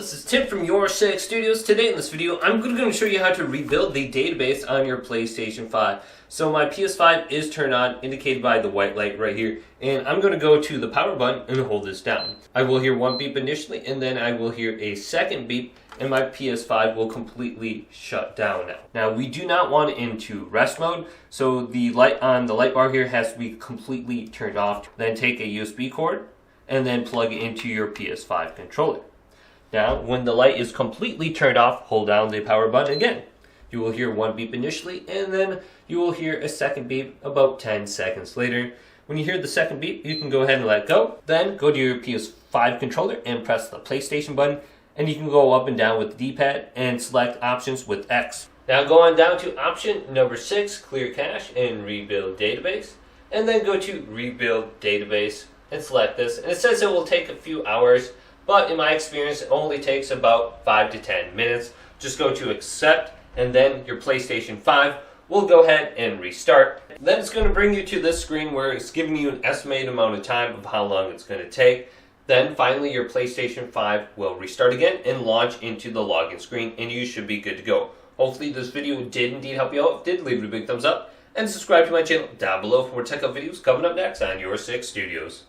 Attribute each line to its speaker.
Speaker 1: this is Tim from Your Six Studios. Today in this video, I'm going to show you how to rebuild the database on your PlayStation 5. So my PS5 is turned on, indicated by the white light right here, and I'm going to go to the power button and hold this down. I will hear one beep initially, and then I will hear a second beep, and my PS5 will completely shut down now. Now, we do not want it into rest mode, so the light on the light bar here has to be completely turned off. Then take a USB cord, and then plug it into your PS5 controller. Now, when the light is completely turned off, hold down the power button again. You will hear one beep initially, and then you will hear a second beep about 10 seconds later. When you hear the second beep, you can go ahead and let go. Then go to your PS5 controller and press the PlayStation button, and you can go up and down with the D-pad and select options with X. Now go on down to option number 6, clear cache and rebuild database, and then go to rebuild database and select this. And it says it will take a few hours, but in my experience, it only takes about 5 to 10 minutes. Just go to accept, and then your PlayStation 5 will go ahead and restart. Then it's going to bring you to this screen where it's giving you an estimated amount of time of how long it's going to take. Then finally your PlayStation 5 will restart again and launch into the login screen, and you should be good to go. Hopefully this video did indeed help you out. If it did, leave it a big thumbs up and subscribe to my channel down below for more tech up videos coming up next on Your Six Studios.